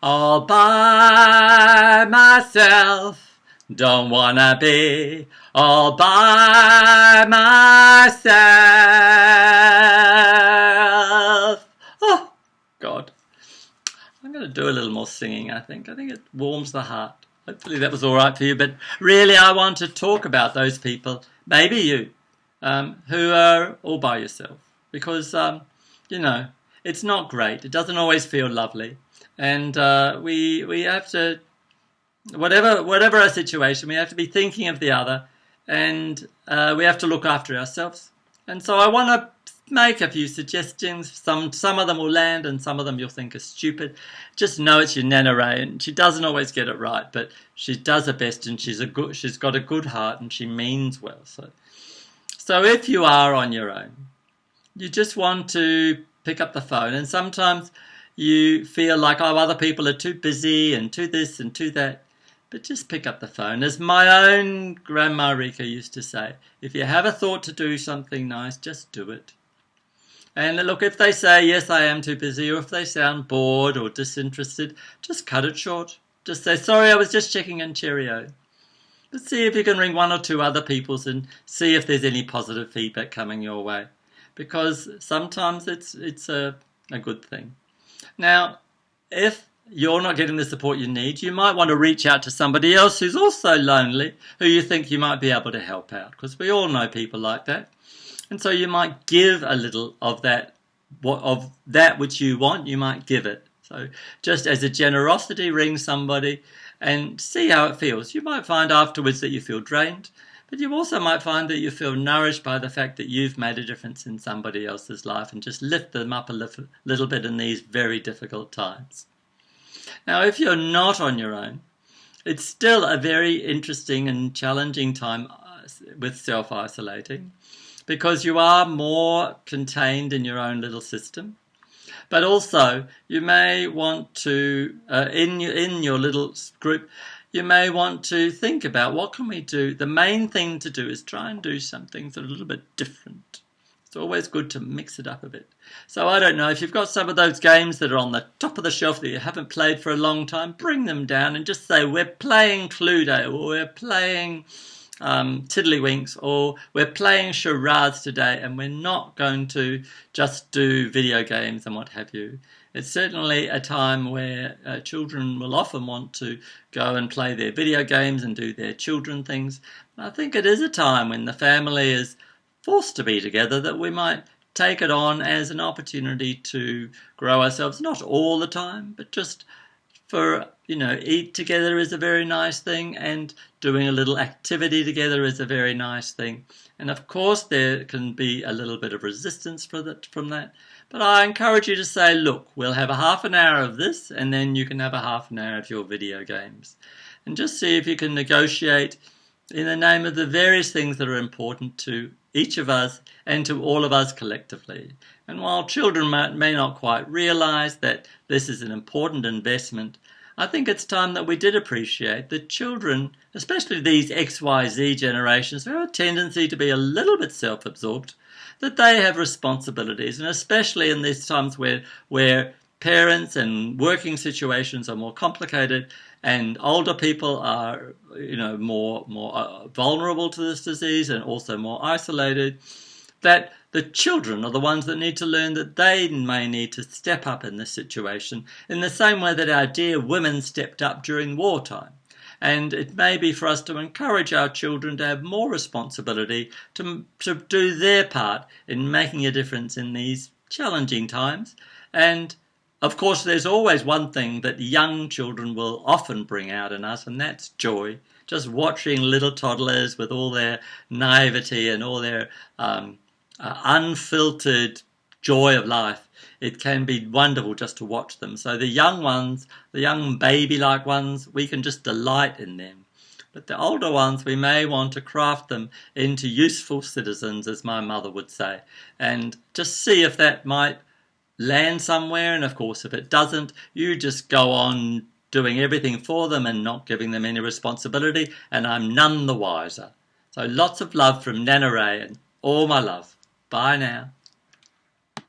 all by myself. Don't wanna be all by myself. Oh, God. I'm going to do a little more singing, I think. I think it warms the heart. Hopefully that was all right for you. But really, I want to talk about those people, maybe you, who are all by yourself. Because, it's not great. It doesn't always feel lovely. And we have to, whatever our situation, we have to be thinking of the other. And we have to look after ourselves. And so I want to make a few suggestions. Some of them will land and some of them you'll think are stupid. Just know it's your Nana Ray, and she doesn't always get it right, but she does her best, and she's got a good heart, and she means well. So if you are on your own, you just want to pick up the phone, and sometimes you feel like, oh, other people are too busy and too this and too that. But just pick up the phone. As my own Grandma Rika used to say, if you have a thought to do something nice, just do it. And look, if they say, yes, I am too busy, or if they sound bored or disinterested, just cut it short. Just say, sorry, I was just checking in, cheerio. But see if you can ring one or two other people's and see if there's any positive feedback coming your way. Because sometimes it's a good thing. Now, if you're not getting the support you need, you might want to reach out to somebody else who's also lonely, who you think you might be able to help out, because we all know people like that. And so you might give a little of that which you want, you might give it. So just as a generosity, ring somebody and see how it feels. You might find afterwards that you feel drained, but you also might find that you feel nourished by the fact that you've made a difference in somebody else's life, and just lift them up a little bit in these very difficult times. Now, if you're not on your own, it's still a very interesting and challenging time with self-isolating, because you are more contained in your own little system. But also, you may want to, in your little group, you may want to think about what can we do. The main thing to do is try and do something that's a little bit different. It's always good to mix it up a bit. So I don't know, if you've got some of those games that are on the top of the shelf that you haven't played for a long time, bring them down and just say, we're playing Cluedo, or we're playing Tiddlywinks, or we're playing charades today, and we're not going to just do video games and what have you. It's certainly a time where children will often want to go and play their video games and do their children things. I think it is a time when the family is forced to be together, that we might take it on as an opportunity to grow ourselves, not all the time, but just for, eat together is a very nice thing, and doing a little activity together is a very nice thing. And of course there can be a little bit of resistance from that, but I encourage you to say, look, we'll have a half an hour of this, and then you can have a half an hour of your video games. And just see if you can negotiate in the name of the various things that are important to each of us and to all of us collectively. And while children may not quite realise that this is an important investment, I think it's time that we did appreciate that children, especially these XYZ generations, who have a tendency to be a little bit self-absorbed, that they have responsibilities, and especially in these times where parents and working situations are more complicated, and older people are, more vulnerable to this disease and also more isolated, that the children are the ones that need to learn that they may need to step up in this situation in the same way that our dear women stepped up during wartime. And it may be for us to encourage our children to have more responsibility to do their part in making a difference in these challenging times. And of course, there's always one thing that young children will often bring out in us, and that's joy. Just watching little toddlers with all their naivety and all their unfiltered joy of life. It can be wonderful just to watch them. So the young ones, the young baby-like ones, we can just delight in them. But the older ones, we may want to craft them into useful citizens, as my mother would say, and just see if that might land somewhere. And of course, if it doesn't, you just go on doing everything for them and not giving them any responsibility, and I'm none the wiser. So lots of love from Nana Ray, and all my love. Bye now.